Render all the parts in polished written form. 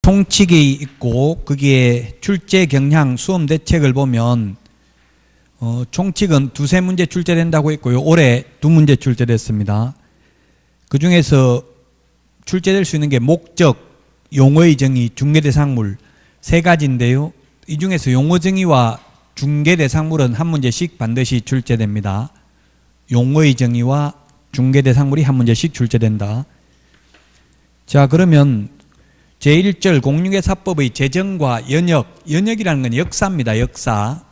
통칙이 있고 거기에 출제 경향 수험 대책을 보면 총칙은 2~3문제 출제된다고 했고요. 올해 2문제 출제됐습니다. 그 중에서 출제될 수 있는 게 목적, 용어의 정의, 중개대상물 3가지인데요. 이 중에서 용어 정의와 중개대상물은 한 문제씩 반드시 출제됩니다. 용어의 정의와 중개대상물이 한 문제씩 출제된다. 자, 그러면 제1절 공인중개사법의 제정과 연역이라는 건 역사입니다. 역사.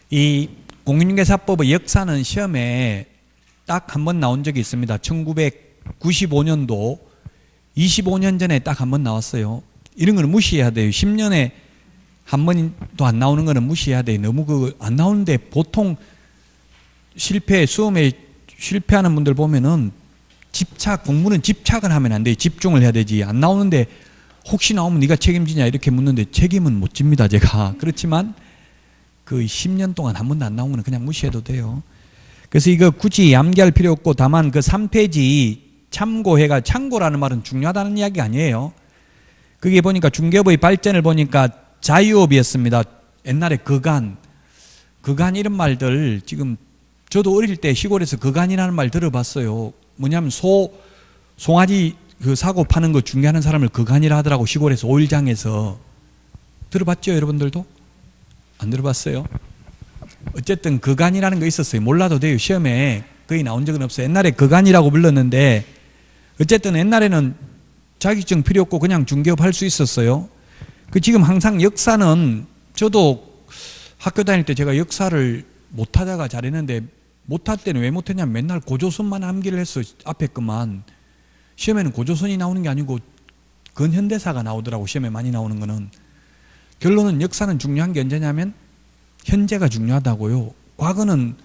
이 공인중개사법의 역사는 시험에 딱 한 번 나온 적이 있습니다. 1995년도 25년 전에 딱 한 번 나왔어요. 이런 거는 무시해야 돼요. 10년에 한 번도 안 나오는 거는 무시해야 돼요. 너무 안 나오는데 보통 수험에 실패하는 분들 보면은 공부는 집착을 하면 안 돼요. 집중을 해야 되지. 안 나오는데 혹시 나오면 네가 책임지냐 이렇게 묻는데 책임은 못 집니다, 제가. 그렇지만 그 10년 동안 한 번도 안 나온 거는 그냥 무시해도 돼요. 그래서 이거 굳이 암기할 필요 없고 다만 그 3페이지 참고라는 말은 중요하다는 이야기 아니에요. 그게 보니까 중개업의 발전을 보니까 자유업이었습니다. 옛날에 거간 이런 말들 지금 저도 어릴 때 시골에서 거간이라는 말 들어봤어요. 뭐냐면 송아지 그 사고 파는 거 중개하는 사람을 거간이라 하더라고. 시골에서 오일장에서. 들어봤죠, 여러분들도? 안 들어봤어요? 어쨌든 거간이라는 거 있었어요. 몰라도 돼요. 시험에 거의 나온 적은 없어요. 옛날에 거간이라고 불렀는데 어쨌든 옛날에는 자격증 필요 없고 그냥 중개업 할 수 있었어요. 지금 항상 역사는 저도 학교 다닐 때 제가 역사를 못하다가 잘했는데 못할 때는 왜 못했냐면 맨날 고조선만 암기를 했어요. 앞에 것만. 시험에는 고조선이 나오는 게 아니고 근현대사가 나오더라고. 시험에 많이 나오는 거는. 결론은 역사는 중요한 게 언제냐면 현재가 중요하다고요. 과거는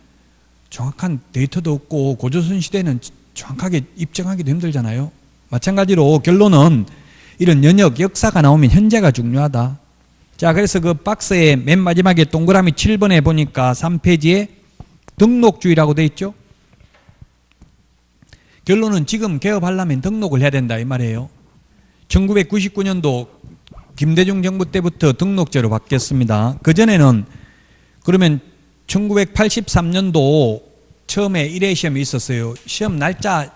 정확한 데이터도 없고 고조선 시대는 정확하게 입증하기도 힘들잖아요. 마찬가지로 결론은 이런 역사가 나오면 현재가 중요하다. 자, 그래서 그 박스의 맨 마지막에 동그라미 7번에 보니까 3페이지에 등록주의라고 돼 있죠. 결론은 지금 개업하려면 등록을 해야 된다 이 말이에요. 1999년도 김대중 정부 때부터 등록제로 바뀌었습니다. 그전에는 그러면 1983년도 처음에 1회 시험이 있었어요. 시험 날짜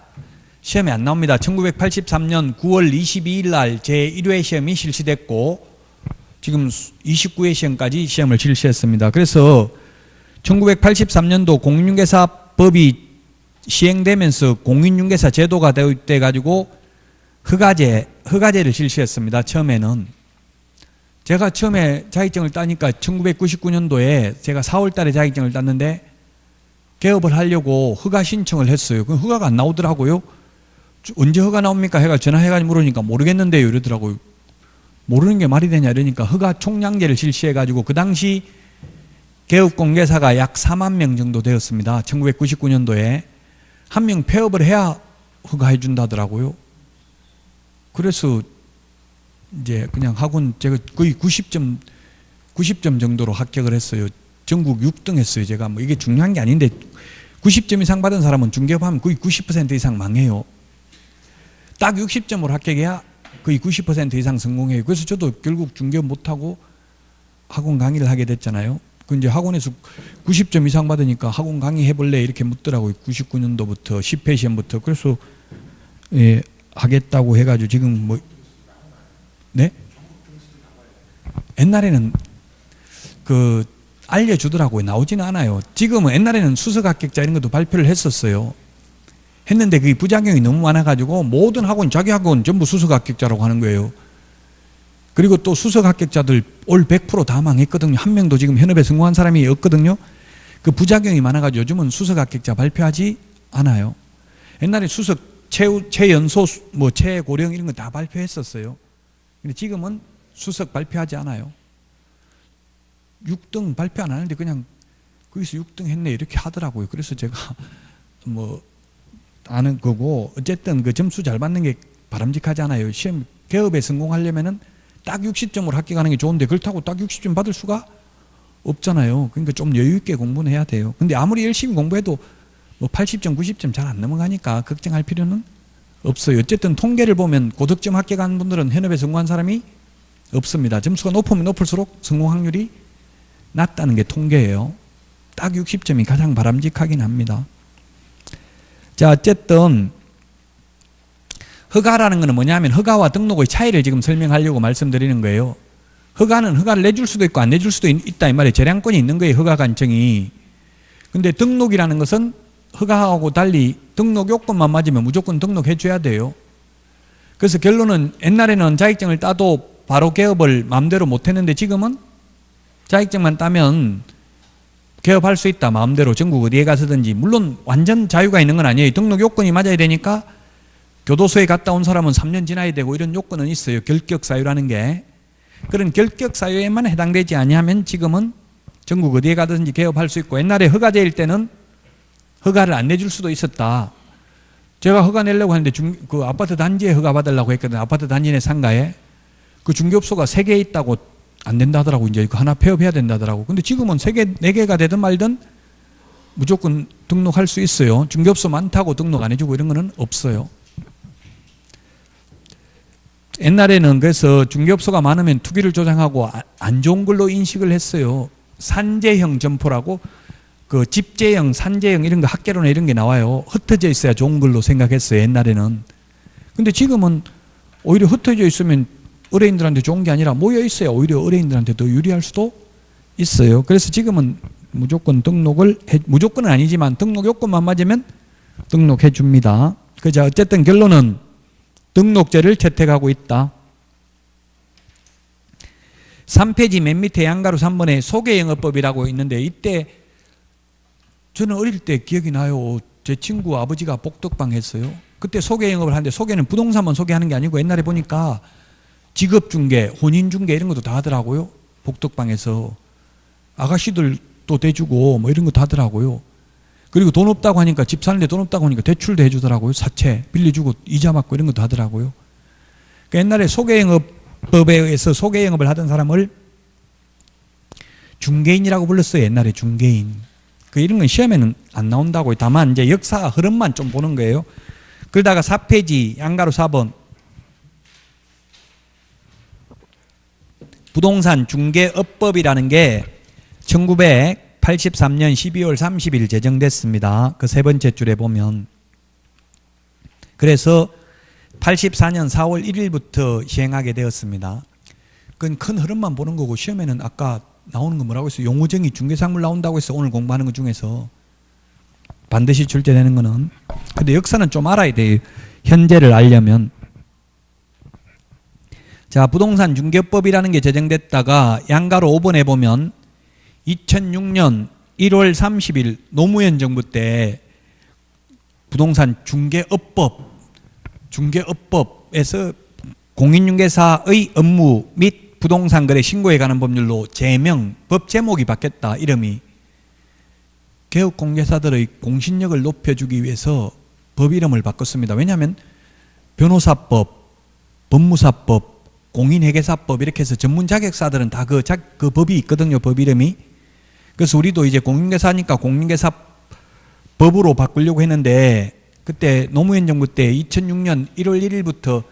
시험이 안 나옵니다. 1983년 9월 22일 날 제1회 시험이 실시됐고 지금 29회 시험까지 시험을 실시했습니다. 그래서 1983년도 공인중개사법이 시행되면서 공인중개사 제도가 돼 가지고 허가제를 실시했습니다. 처음에는. 제가 처음에 자격증을 따니까 1999년도에 제가 4월 달에 자격증을 땄는데 개업을 하려고 허가 신청을 했어요. 그 허가가 안 나오더라고요. 언제 허가 나옵니까? 해가 전화해가지고 물으니까 모르겠는데요 이러더라고요. 모르는 게 말이 되냐 이러니까 허가 총량제를 실시해가지고 그 당시 개업공개사가 약 4만 명 정도 되었습니다. 1999년도에. 한 명 폐업을 해야 허가해 준다더라고요. 그래서 이제 그냥 학원 제가 거의 90점 정도로 합격을 했어요. 전국 6등 했어요. 제가 뭐 이게 중요한 게 아닌데 90점 이상 받은 사람은 중개업하면 거의 90% 이상 망해요. 딱 60점으로 합격해야 거의 90% 이상 성공해요. 그래서 저도 결국 중개업 못하고 학원 강의를 하게 됐잖아요. 그 이제 학원에서 90점 이상 받으니까 학원 강의 해볼래 이렇게 묻더라고요. 99년도부터 10회 시험부터. 그래서 예, 하겠다고 해가지고 지금 뭐 네? 옛날에는 그 알려주더라고요. 나오지는 않아요. 지금은 옛날에는 수석 합격자 이런 것도 발표를 했었어요. 했는데 그게 부작용이 너무 많아가지고 모든 학원, 자기 학원 전부 수석 합격자라고 하는 거예요. 그리고 또 수석 합격자들 올 100% 다 망했거든요. 한 명도 지금 현업에 성공한 사람이 없거든요. 그 부작용이 많아가지고 요즘은 수석 합격자 발표하지 않아요. 옛날에 수석 최연소, 뭐 최고령 이런 거 다 발표했었어요. 근데 지금은 수석 발표하지 않아요. 6등 발표 안 하는데 그냥 거기서 6등 했네 이렇게 하더라고요. 그래서 제가 뭐 아는 거고 어쨌든 그 점수 잘 받는 게 바람직하지 않아요. 시험 개업에 성공하려면은 딱 60점으로 합격하는 게 좋은데 그렇다고 딱 60점 받을 수가 없잖아요. 그러니까 좀 여유 있게 공부는 해야 돼요. 근데 아무리 열심히 공부해도 뭐 80점, 90점 잘 안 넘어가니까 걱정할 필요는 없어요. 어쨌든 통계를 보면 고득점 합격한 분들은 현업에 성공한 사람이 없습니다. 점수가 높으면 높을수록 성공 확률이 낮다는 게 통계예요. 딱 60점이 가장 바람직하긴 합니다. 자, 어쨌든 허가라는 것은 뭐냐면 허가와 등록의 차이를 지금 설명하려고 말씀드리는 거예요. 허가를 내줄 수도 있고 안 내줄 수도 있다 이 말이에요. 재량권이 있는 거예요. 허가 관청이. 근데 등록이라는 것은 허가하고 달리 등록 요건만 맞으면 무조건 등록해 줘야 돼요. 그래서 결론은 옛날에는 자격증을 따도 바로 개업을 마음대로 못했는데 지금은 자격증만 따면 개업할 수 있다. 마음대로 전국 어디에 가서든지. 물론 완전 자유가 있는 건 아니에요. 등록 요건이 맞아야 되니까 교도소에 갔다 온 사람은 3년 지나야 되고 이런 요건은 있어요. 결격사유라는 게. 그런 결격사유에만 해당되지 아니하면 지금은 전국 어디에 가든지 개업할 수 있고, 옛날에 허가제일 때는 허가를 안 내줄 수도 있었다. 제가 허가 내려고 했는데 그 아파트 단지에 허가 받으려고 했거든요. 아파트 단지 내 상가에. 그 중개업소가 3개 있다고 안 된다 하더라고. 이제 그 하나 폐업해야 된다 하더라고. 근데 지금은 3개, 4개가 되든 말든 무조건 등록할 수 있어요. 중개업소 많다고 등록 안 해주고 이런 거는 없어요. 옛날에는 그래서 중개업소가 많으면 투기를 조장하고 안 좋은 걸로 인식을 했어요. 산재형 점포라고, 그 집재형, 산재형 이런 거 학계론에 이런 게 나와요. 흩어져 있어야 좋은 걸로 생각했어요. 옛날에는. 근데 지금은 오히려 흩어져 있으면 의뢰인들한테 좋은 게 아니라 모여 있어야 오히려 의뢰인들한테 더 유리할 수도 있어요. 그래서 지금은 무조건 무조건은 아니지만 등록 요건만 맞으면 등록해 줍니다. 그죠? 어쨌든 결론은 등록제를 채택하고 있다. 3페이지 맨 밑에 양가로 3번에 소개영업법이라고 있는데, 이때 저는 어릴 때 기억이 나요. 제 친구 아버지가 복덕방 했어요. 그때 소개영업을 하는데, 소개는 부동산만 소개하는 게 아니고 옛날에 보니까 직업중개, 혼인중개 이런 것도 다 하더라고요. 복덕방에서 아가씨들도 대주고 뭐 이런 거 다 하더라고요. 그리고 돈 없다고 하니까, 집 사는데 돈 없다고 하니까 대출도 해주더라고요. 사채 빌려주고 이자 받고 이런 것도 하더라고요. 그러니까 옛날에 소개영업법에 의해서 소개영업을 하던 사람을 중개인이라고 불렀어요. 옛날에 중개인. 이런 건 시험에는 안 나온다고요. 다만 이제 역사 흐름만 좀 보는 거예요. 그러다가 4페이지 양가로 4번 부동산 중개업법이라는 게 1983년 12월 30일 제정됐습니다. 그 세 번째 줄에 보면. 그래서 84년 4월 1일부터 시행하게 되었습니다. 그건 큰 흐름만 보는 거고, 시험에는 아까 나오는 거 뭐라고 했어요? 용어정의 중개사물 나온다고 했어요. 오늘 공부하는 것 중에서 반드시 출제되는 거는. 근데 역사는 좀 알아야 돼요. 현재를 알려면. 자, 부동산 중개법이라는 게 제정됐다가 양가로 5번에 보면 2006년 1월 30일 노무현 정부 때 부동산 중개업법에서 공인중개사의 업무 및 부동산 거래 신고에 관한 법률로 제명, 법 제목이 바뀌었다. 이름이. 개업공개사들의 공신력을 높여주기 위해서 법 이름을 바꿨습니다. 왜냐하면 변호사법, 법무사법, 공인회계사법 이렇게 해서 전문 자격사들은 다 그 법이 있거든요. 법 이름이. 그래서 우리도 이제 공인중개사니까 공인중개사법으로 바꾸려고 했는데, 그때 노무현 정부 때 2006년 1월 1일부터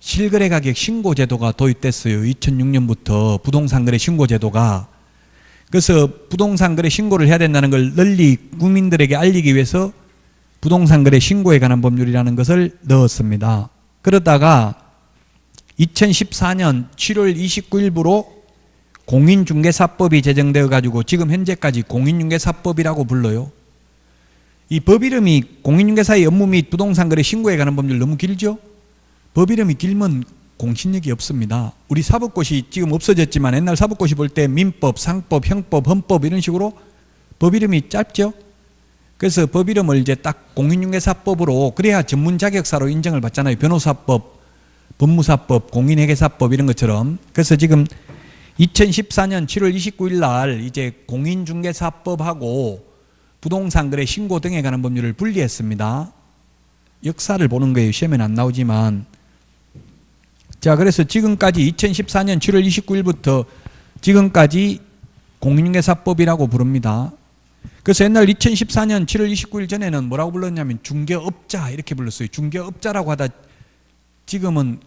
실거래가격 신고제도가 도입됐어요. 2006년부터 부동산거래 신고제도가. 그래서 부동산거래 신고를 해야 된다는 걸 널리 국민들에게 알리기 위해서 부동산거래 신고에 관한 법률이라는 것을 넣었습니다. 그러다가 2014년 7월 29일부로 공인중개사법이 제정되어 가지고 지금 현재까지 공인중개사법이라고 불러요. 이 법 이름이 공인중개사의 업무 및 부동산거래 신고에 관한 법률 너무 길죠? 법 이름이 길면 공신력이 없습니다. 우리 사법고시 지금 없어졌지만 옛날 사법고시 볼 때 민법, 상법, 형법, 헌법 이런 식으로 법 이름이 짧죠? 그래서 법 이름을 이제 딱 공인중개사법으로, 그래야 전문 자격사로 인정을 받잖아요. 변호사법, 법무사법, 공인회계사법 이런 것처럼. 그래서 지금 2014년 7월 29일 날 이제 공인중개사법하고 부동산거래 신고 등에 관한 법률을 분리했습니다. 역사를 보는 거예요. 시험에는 안 나오지만. 자, 그래서 지금까지 2014년 7월 29일부터 지금까지 공인중개사법이라고 부릅니다. 그래서 옛날 2014년 7월 29일 전에는 뭐라고 불렀냐면 중개업자 이렇게 불렀어요. 중개업자라고 하다 지금은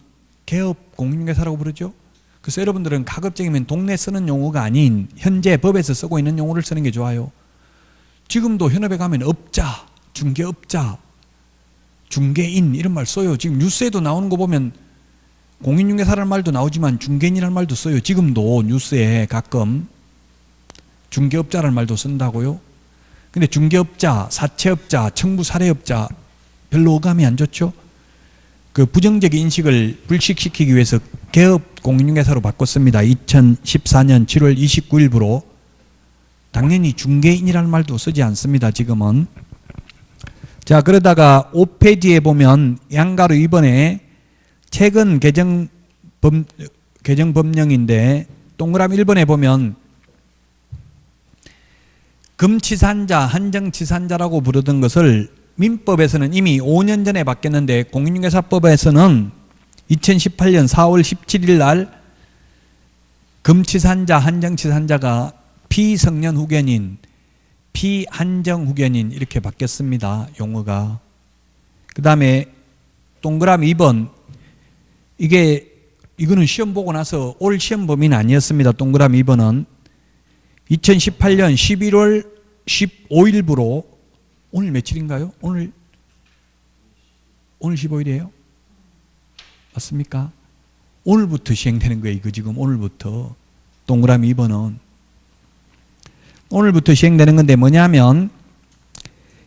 개업 공인중개사라고 부르죠. 그래서 여러분들은 가급적이면 동네 쓰는 용어가 아닌 현재 법에서 쓰고 있는 용어를 쓰는 게 좋아요. 지금도 현업에 가면 업자, 중개업자, 중개인 이런 말 써요. 지금 뉴스에도 나오는 거 보면 공인중개사라는 말도 나오지만 중개인이라는 말도 써요. 지금도 뉴스에 가끔 중개업자라는 말도 쓴다고요. 근데 중개업자, 사채업자, 청부사례업자 별로 어감이 안 좋죠. 그 부정적 인식을 불식시키기 위해서 개업 공인중개사로 바꿨습니다. 2014년 7월 29일부로. 당연히 중개인이라는 말도 쓰지 않습니다. 지금은. 자, 그러다가 5페이지에 보면 양가로 이번에 최근 개정 법령인데 동그라미 1번에 보면 금치산자, 한정치산자라고 부르던 것을 민법에서는 이미 5년 전에 바뀌었는데 공인중개사법에서는 2018년 4월 17일 날 금치산자, 한정치산자가 피성년 후견인, 피한정 후견인 이렇게 바뀌었습니다. 용어가. 그 다음에 동그라미 2번 이거는 시험 보고 나서 올 시험 범위는 아니었습니다. 동그라미 2번은 2018년 11월 15일부로 오늘 며칠인가요? 오늘 15일이에요? 맞습니까? 오늘부터 시행되는 거예요. 이거 지금 오늘부터. 동그라미 2번은 오늘부터 시행되는 건데 뭐냐면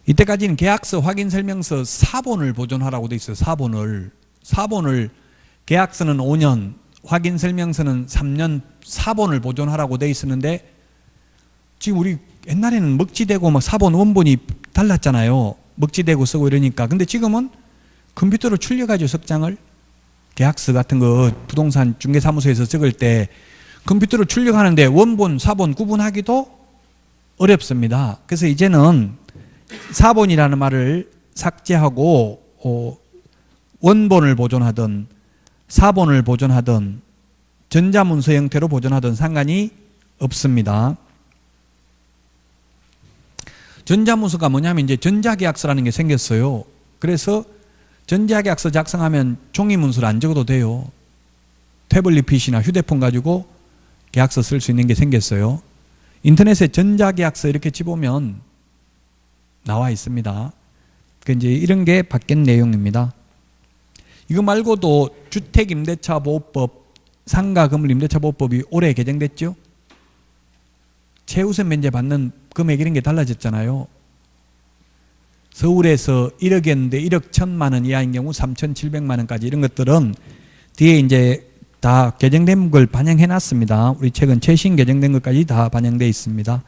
이때까지는 계약서 확인설명서 4본을 보존하라고 돼 있어요. 4본을 계약서는 5년, 확인설명서는 3년 4본을 보존하라고 돼 있었는데 지금 우리 옛날에는 먹지대고 막 4본 원본이 달랐잖아요. 먹지대고 쓰고 이러니까. 근데 지금은 컴퓨터로 출력하죠. 석장을. 계약서 같은 거 부동산 중개사무소에서 적을 때 컴퓨터로 출력하는데 원본, 4본 구분하기도 어렵습니다. 그래서 이제는 4본이라는 말을 삭제하고 원본을 보존하든 4본을 보존하든 전자문서 형태로 보존하든 상관이 없습니다. 전자문서가 뭐냐면 이제 전자계약서라는 게 생겼어요. 그래서 전자계약서 작성하면 종이문서를 안 적어도 돼요. 태블릿 PC나 휴대폰 가지고 계약서 쓸 수 있는 게 생겼어요. 인터넷에 전자계약서 이렇게 치보면 나와 있습니다. 그 이제 이런 게 바뀐 내용입니다. 이거 말고도 주택임대차보호법, 상가건물임대차보호법이 올해 개정됐죠? 최우선 면제 받는 금액 이런 게 달라졌잖아요. 서울에서 1억이었는데 1억 1천만 원 이하인 경우 3,700만 원까지 이런 것들은 뒤에 이제 다 개정된 걸 반영해 놨습니다. 우리 최근 최신 개정된 것까지 다 반영되어 있습니다.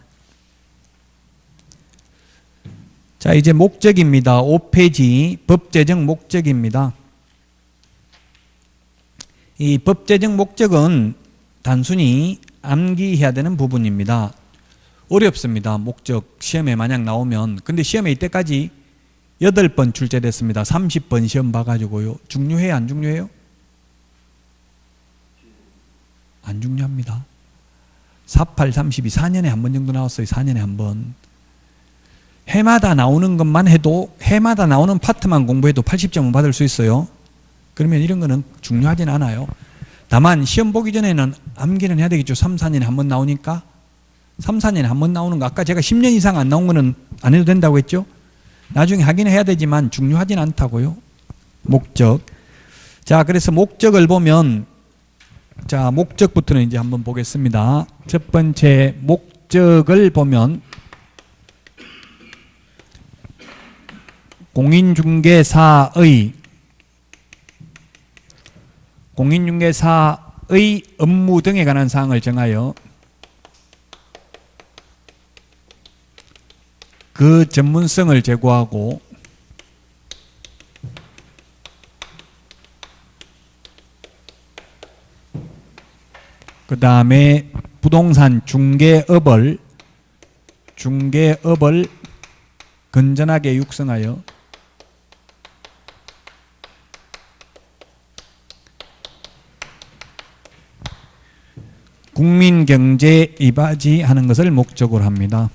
자, 이제 목적입니다. 5페이지 법 제정 목적입니다. 이 법 제정 목적은 단순히 암기해야 되는 부분입니다. 어렵습니다. 목적 시험에 만약 나오면. 근데 시험에 이때까지 8번 출제됐습니다. 30번 시험 봐가지고요. 중요해요? 안 중요해요? 안 중요합니다. 48, 32, 4년에 한 번 정도 나왔어요. 4년에 한 번. 해마다 나오는 것만 해도 해마다 나오는 파트만 공부해도 80점은 받을 수 있어요. 그러면 이런 거는 중요하진 않아요. 다만 시험 보기 전에는 암기는 해야 되겠죠. 3, 4년에 한 번 나오니까. 3, 4년에 한 번 나오는 거 아까 제가 10년 이상 안 나온 거는 안 해도 된다고 했죠. 나중에 하긴 해야 되지만 중요하진 않다고요. 목적. 자, 그래서 목적을 보면 자, 목적부터는 이제 한번 보겠습니다. 첫 번째 목적을 보면 공인중개사의 업무 등에 관한 사항을 정하여 그 전문성을 제고하고 그 다음에 부동산 중개업을 건전하게 육성하여 국민 경제에 이바지하는 것을 목적으로 합니다.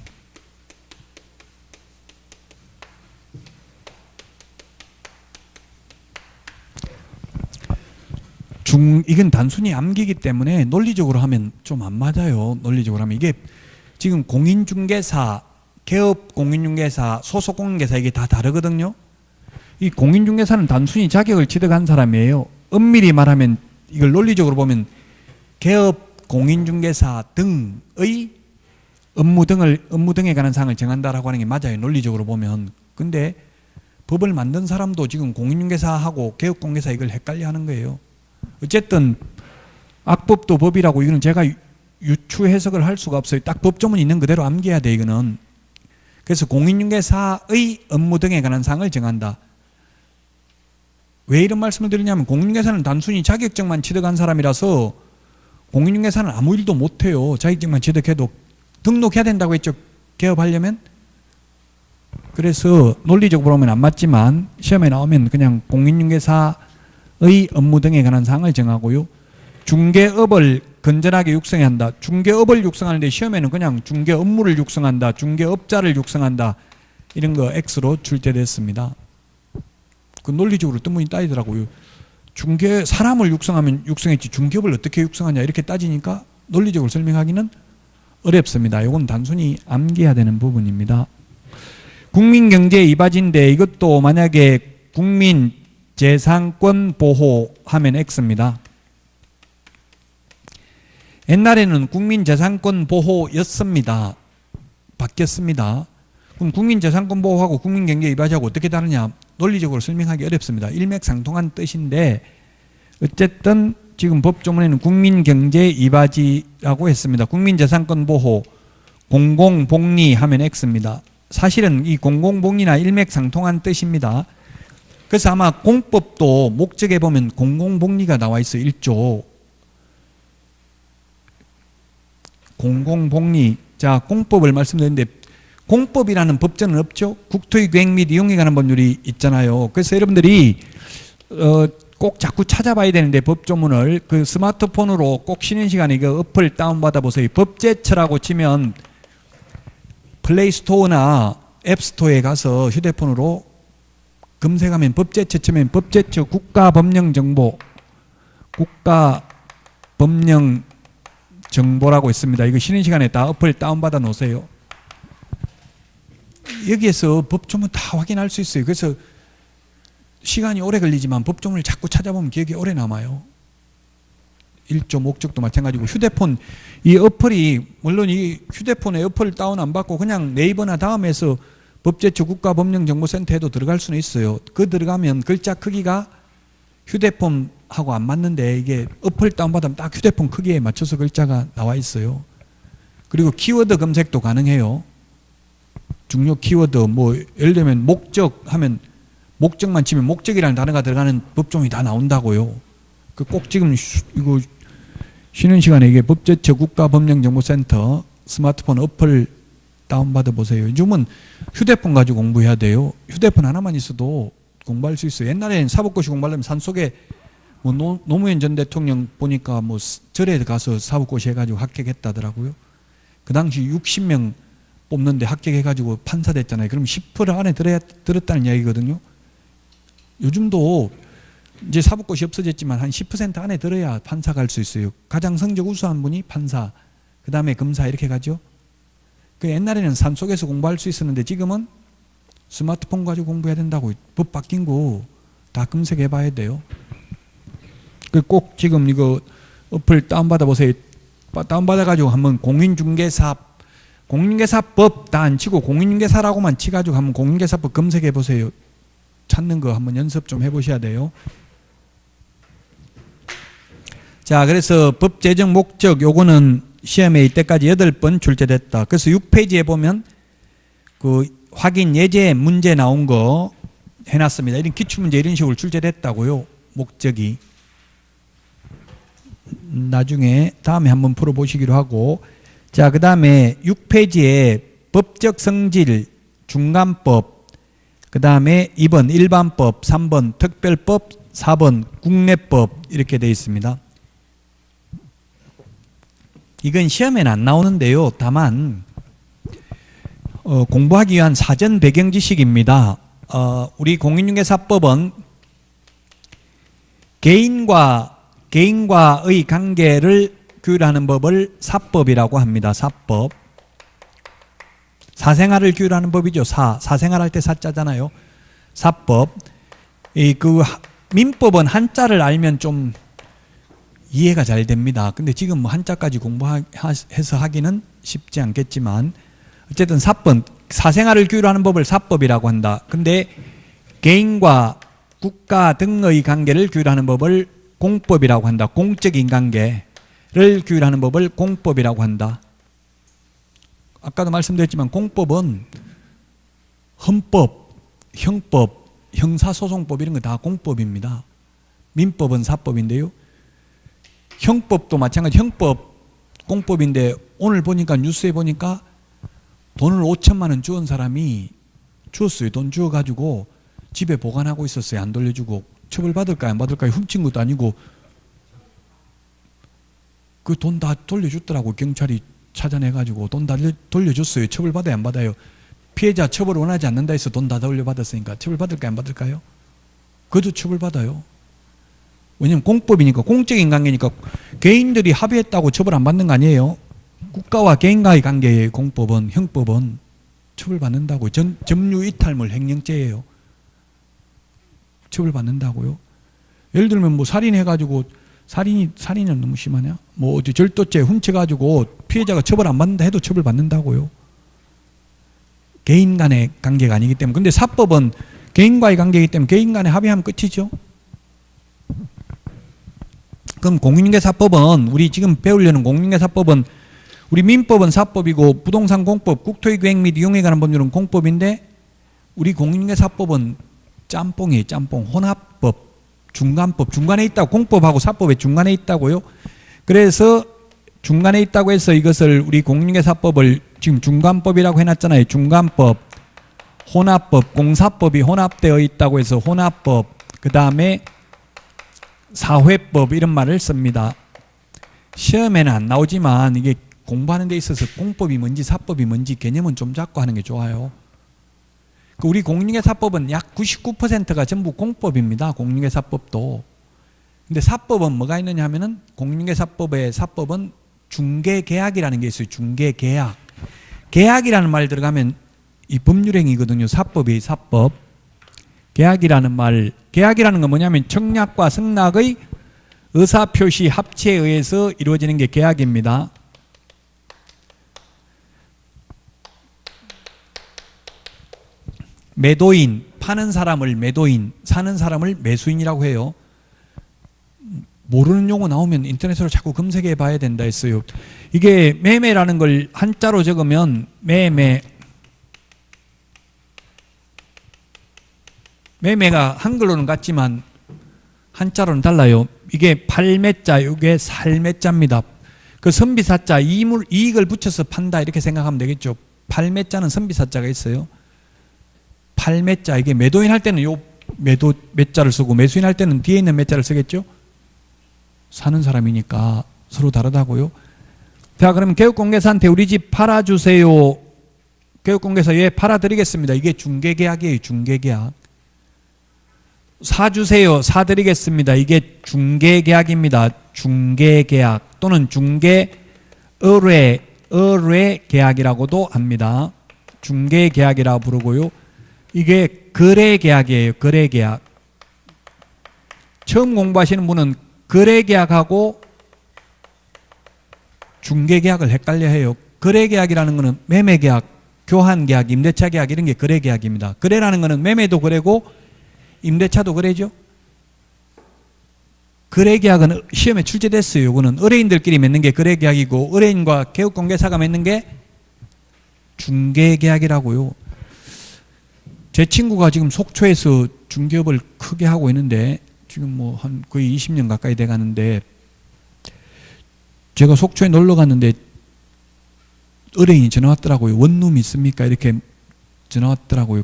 이건 단순히 암기기 때문에 논리적으로 하면 좀 안 맞아요. 논리적으로 하면 이게 지금 공인중개사, 개업공인중개사, 소속공인중개사 이게 다 다르거든요. 이 공인중개사는 단순히 자격을 취득한 사람이에요. 엄밀히 말하면 이걸 논리적으로 보면 개업공인중개사 등의 업무 등에 관한 사항을 정한다라고 하는 게 맞아요. 논리적으로 보면. 근데 법을 만든 사람도 지금 공인중개사하고 개업공개사 이걸 헷갈려 하는 거예요. 어쨌든 악법도 법이라고 이거는 제가 유추 해석을 할 수가 없어요. 딱 법조문 있는 그대로 암기해야 돼 이거는. 그래서 공인중개사의 업무 등에 관한 사항을 정한다. 왜 이런 말씀을 드리냐면 공인중개사는 단순히 자격증만 취득한 사람이라서 공인중개사는 아무 일도 못해요. 자격증만 취득해도 등록해야 된다고 했죠. 개업하려면. 그래서 논리적으로 보면 안 맞지만 시험에 나오면 그냥 공인중개사의 업무 등에 관한 사항을 정하고요. 중개업을 건전하게 육성해야 한다. 중개업을 육성하는데 시험에는 그냥 중개 업무를 육성한다. 중개업자를 육성한다. 이런 거 X로 출제됐습니다. 그 논리적으로 뜻문이 따지더라고요. 중개 사람을 육성하면 육성했지 중개업을 어떻게 육성하냐 이렇게 따지니까 논리적으로 설명하기는 어렵습니다. 이건 단순히 암기해야 되는 부분입니다. 국민경제 이바지인데 이것도 만약에 국민재산권 보호하면 X입니다. 옛날에는 국민재산권 보호였습니다. 바뀌었습니다. 그럼 국민재산권 보호하고 국민경제 이바지하고 어떻게 다르냐? 논리적으로 설명하기 어렵습니다. 일맥상통한 뜻인데 어쨌든 지금 법조문에는 국민경제 이바지라고 했습니다. 국민재산권 보호, 공공복리 하면 X입니다. 사실은 이 공공복리나 일맥상통한 뜻입니다. 그래서 아마 공법도 목적에 보면 공공복리가 나와 있어요. 1조. 공공복리. 자, 공법을 말씀드렸는데 공법이라는 법전은 없죠. 국토의 계획 및 이용에 관한 법률이 있잖아요. 그래서 여러분들이 꼭 자꾸 찾아봐야 되는데 법조문을 그 스마트폰으로 꼭 쉬는 시간에 이거 어플 다운받아 보세요. 법제처라고 치면 플레이스토어나 앱스토어에 가서 휴대폰으로 검색하면 법제처 치면 법제처 국가법령정보 국가법령정보라고 있습니다. 이거 쉬는 시간에 다 어플 다운받아 놓으세요. 여기에서 법조문 다 확인할 수 있어요. 그래서 시간이 오래 걸리지만 법조문을 자꾸 찾아보면 기억이 오래 남아요. 1조 목적도 마찬가지고 휴대폰 이 어플이 물론 이 휴대폰에 어플 다운 안 받고 그냥 네이버나 다음에서 법제처 국가법령정보센터에도 들어갈 수는 있어요. 그 들어가면 글자 크기가 휴대폰하고 안 맞는데 이게 어플 다운받으면 딱 휴대폰 크기에 맞춰서 글자가 나와 있어요. 그리고 키워드 검색도 가능해요. 중요 키워드 뭐 예를 들면 목적 하면 목적만 치면 목적이라는 단어가 들어가는 법조문이 다 나온다고요. 그 꼭 지금 이거 쉬는 시간에 이게 법제처 국가법령정보센터 스마트폰 어플 다운받아 보세요. 요즘은 휴대폰 가지고 공부해야 돼요. 휴대폰 하나만 있어도 공부할 수 있어요. 옛날에는 사법고시 공부하려면 산속에 뭐 노무현 전 대통령 보니까 뭐 절에 가서 사법고시 해가지고 합격했다더라고요. 그 당시 60명 뽑는데 합격해가지고 판사 됐잖아요. 그럼 10% 안에 들었다는 이야기거든요. 요즘도 이제 사법고시 없어졌지만 한 10% 안에 들어야 판사 갈 수 있어요. 가장 성적 우수한 분이 판사, 그 다음에 검사 이렇게 가죠. 그 옛날에는 산속에서 공부할 수 있었는데 지금은 스마트폰 가지고 공부해야 된다고 법 바뀐 거 다 검색해 봐야 돼요. 그 꼭 지금 이거 어플 다운받아 보세요. 다운받아 가지고 한번 공인중개사법 다 안 치고 공인중개사라고만 치가지고 한번 공인중개사법 검색해 보세요. 찾는 거 한번 연습 좀 해보셔야 돼요. 자, 그래서 법 제정 목적 요거는 시험에 이때까지 8번 출제됐다. 그래서 6페이지에 보면 그 확인 예제 문제 나온 거 해놨습니다. 이런 기출문제 이런 식으로 출제됐다고요. 목적이. 나중에 다음에 한번 풀어보시기로 하고. 자, 그 다음에 6페이지에 법적 성질 중간법, 그 다음에 2번 일반법, 3번 특별법, 4번 국내법 이렇게 되어 있습니다. 이건 시험에는 안 나오는데요. 다만 공부하기 위한 사전 배경 지식입니다. 우리 공인중개사법은 개인과 개인과의 관계를 규율하는 법을 사법이라고 합니다. 사법. 사생활을 규율하는 법이죠. 사생활할 때 사자잖아요. 사법. 민법은 한자를 알면 좀 이해가 잘 됩니다. 근데 지금 뭐 한자까지 공부해서 하기는 쉽지 않겠지만 어쨌든 사법, 사생활을 규율하는 법을 사법이라고 한다. 근데 개인과 국가 등의 관계를 규율하는 법을 공법이라고 한다. 공적인 관계를 규율하는 법을 공법이라고 한다. 아까도 말씀드렸지만 공법은 헌법, 형법, 형사소송법 이런 거 다 공법입니다. 민법은 사법인데요. 형법도 마찬가지. 형법 공법인데 오늘 보니까 뉴스에 보니까 돈을 5천만 원 주은 사람이 주었어요. 돈 주어가지고 집에 보관하고 있었어요. 안 돌려주고. 처벌받을까요? 안 받을까요? 훔친 것도 아니고 그 돈 다 돌려줬더라고. 경찰이 찾아내가지고 돈 다 돌려줬어요. 처벌받아요? 안 받아요? 피해자 처벌 원하지 않는다 해서 돈 다 돌려받았으니까 처벌받을까요? 안 받을까요? 그것도 처벌받아요. 왜냐면 공법이니까, 공적인 관계니까. 개인들이 합의했다고 처벌 안 받는 거 아니에요. 국가와 개인과의 관계의 공법은, 형법은 처벌받는다고요. 점유이탈물 횡령죄예요. 처벌받는다고요. 예를 들면 뭐 살인해가지고, 살인은 너무 심하냐? 뭐 어디 절도죄 훔쳐가지고 피해자가 처벌 안 받는다 해도 처벌받는다고요. 개인 간의 관계가 아니기 때문에. 근데 사법은 개인과의 관계이기 때문에 개인 간에 합의하면 끝이죠. 그럼 공인중개사법은, 우리 지금 배우려는 공인중개사법은, 우리 민법은 사법이고 부동산 공법, 국토의 계획 및 이용에 관한 법률은 공법인데 우리 공인중개사법은 짬뽕이에요. 짬뽕. 혼합법, 중간법. 중간에 있다고. 공법하고 사법의 중간에 있다고요. 그래서 중간에 있다고 해서 이것을 우리 공인중개사법을 지금 중간법이라고 해놨잖아요. 중간법, 혼합법, 공사법이 혼합되어 있다고 해서 혼합법, 그 다음에 사회법 이런 말을 씁니다. 시험에는 안 나오지만 이게 공부하는 데 있어서 공법이 뭔지 사법이 뭔지 개념은 좀 잡고 하는 게 좋아요. 우리 공인중개사법은 약 99%가 전부 공법입니다. 공인중개사법도. 근데 사법은 뭐가 있느냐 하면은 공인중개사법의 사법은 중개계약이라는 게 있어요. 중개계약. 계약이라는 말 들어가면 이 법률행위거든요. 사법이 사법. 계약이라는 말, 계약이라는 건 뭐냐면 청약과 승낙의 의사표시 합체에 의해서 이루어지는 게 계약입니다. 매도인, 파는 사람을 매도인, 사는 사람을 매수인이라고 해요. 모르는 용어 나오면 인터넷으로 자꾸 검색해 봐야 된다 했어요. 이게 매매라는 걸 한자로 적으면 매매가 한글로는 같지만 한자로는 달라요. 이게 팔매자, 이게 살매자입니다. 그 선비사자, 이익을 붙여서 판다 이렇게 생각하면 되겠죠. 팔매자는 선비사자가 있어요. 팔매자, 이게 매도인 할 때는 요 매도 매자를 쓰고 매수인 할 때는 뒤에 있는 매자를 쓰겠죠. 사는 사람이니까 서로 다르다고요. 자, 그러면 개업공개사한테 우리 집 팔아주세요. 개업공개사 예 팔아드리겠습니다. 이게 중개계약이에요. 중개계약. 사주세요. 사드리겠습니다. 이게 중개계약입니다. 중개계약 또는 중개의뢰계약이라고도 합니다. 중개계약이라고 부르고요. 이게 거래계약이에요. 거래계약. 처음 공부하시는 분은 거래계약하고 중개계약을 헷갈려 해요. 거래계약이라는 것은 매매계약, 교환계약, 임대차계약 이런 게 거래계약입니다. 거래라는 것은 매매도 거래고 임대차도 거래죠. 거래계약은 시험에 출제됐어요. 이거는 의뢰인들끼리 맺는 게 거래계약이고 의뢰인과 개업공개사가 맺는 게 중개계약이라고요. 제 친구가 지금 속초에서 중개업을 크게 하고 있는데 지금 뭐 한 거의 20년 가까이 돼 가는데 제가 속초에 놀러 갔는데 의뢰인이 전화 왔더라고요. 원룸 있습니까? 이렇게 전화 왔더라고요.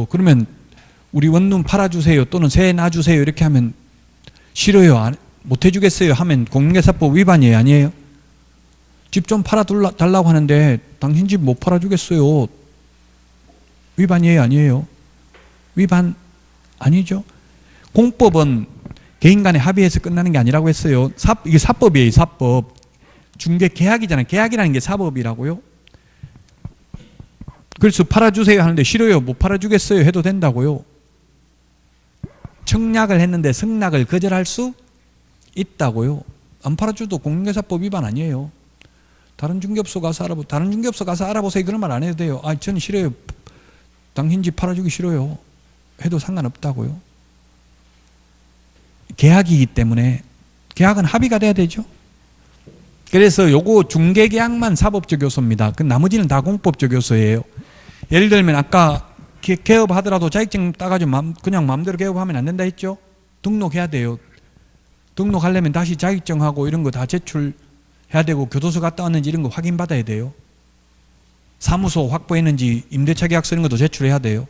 그러면 우리 원룸 팔아주세요 또는 세 놔주세요 이렇게 하면 싫어요. 못 해주겠어요 하면 공인중개사법 위반이에요? 아니에요? 집 좀 팔아달라고 하는데 당신 집 못 팔아주겠어요. 위반이에요? 아니에요? 위반 아니죠. 공법은 개인 간에 합의해서 끝나는 게 아니라고 했어요. 이게 사법이에요. 사법. 중개 계약이잖아요. 계약이라는 게 사법이라고요. 그래서 팔아주세요 하는데 싫어요. 못 팔아주겠어요 해도 된다고요. 청약을 했는데 승낙을 거절할 수 있다고요. 안 팔아줘도 공인중개사법 위반 아니에요. 다른 중개업소 가서 알아보세요. 그런 말 안 해도 돼요. 아, 저는 싫어요. 당신 집 팔아주기 싫어요. 해도 상관없다고요. 계약이기 때문에 계약은 합의가 돼야 되죠. 그래서 요거 중개계약만 사법적 요소입니다. 그 나머지는 다 공법적 요소예요. 예를 들면 아까 개업하더라도 자격증 따가지고 그냥 마음대로 개업하면 안 된다 했죠. 등록해야 돼요. 등록하려면 다시 자격증하고 이런 거 다 제출해야 되고 교도소 갔다 왔는지 이런 거 확인받아야 돼요. 사무소 확보했는지 임대차 계약서 이런 것도 제출해야 돼요.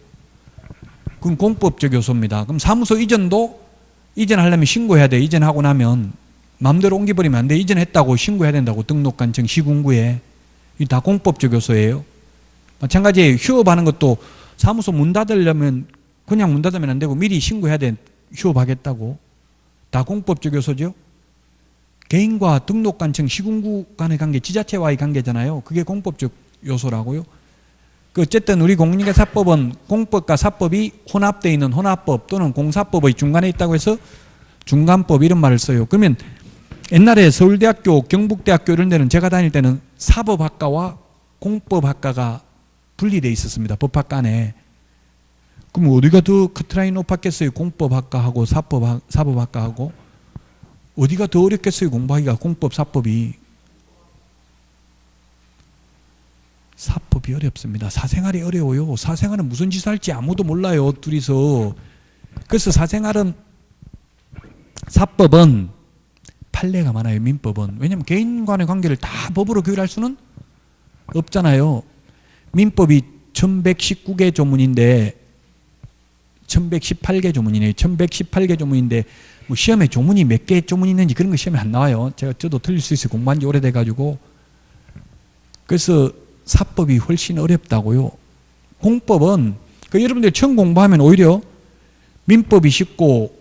그건 공법적 요소입니다. 그럼 사무소 이전하려면 신고해야 돼요. 이전하고 나면 마음대로 옮겨버리면 안 돼요. 이전했다고 신고해야 된다고 등록관청 시군구에. 이 다 공법적 요소예요. 마찬가지에 휴업하는 것도 사무소 문 닫으려면 그냥 문 닫으면 안 되고 미리 신고해야 돼. 휴업하겠다고. 다 공법적 요소죠. 개인과 등록관청 시군구 간의 관계, 지자체와의 관계잖아요. 그게 공법적 요소라고요. 어쨌든 우리 공인중개사법은 공법과 사법이 혼합되어 있는 혼합법 또는 공사법의 중간에 있다고 해서 중간법 이런 말을 써요. 그러면 옛날에 서울대학교, 경북대학교 이런 데는 제가 다닐 때는 사법학과와 공법학과가 분리되어 있었습니다. 법학과 안에. 그럼 어디가 더 커트라인이 높았겠어요? 공법학과하고 사법학과하고. 어디가 더 어렵겠어요? 공부하기가 공법, 사법이. 사법이 어렵습니다. 사생활이 어려워요. 사생활은 무슨 짓을 할지 아무도 몰라요. 둘이서. 그래서 사법은 판례가 많아요. 민법은. 왜냐하면 개인 간의 관계를 다 법으로 규율할 수는 없잖아요. 민법이 1119개 조문인데 1118개 조문이네요. 1118개 조문인데 뭐 시험에 조문이 몇 개 조문이 있는지 그런 거 시험에 안 나와요. 저도 틀릴 수 있어요. 공부한 지 오래돼가지고. 그래서 사법이 훨씬 어렵다고요. 공법은 여러분들이 처음 공부하면 오히려 민법이 쉽고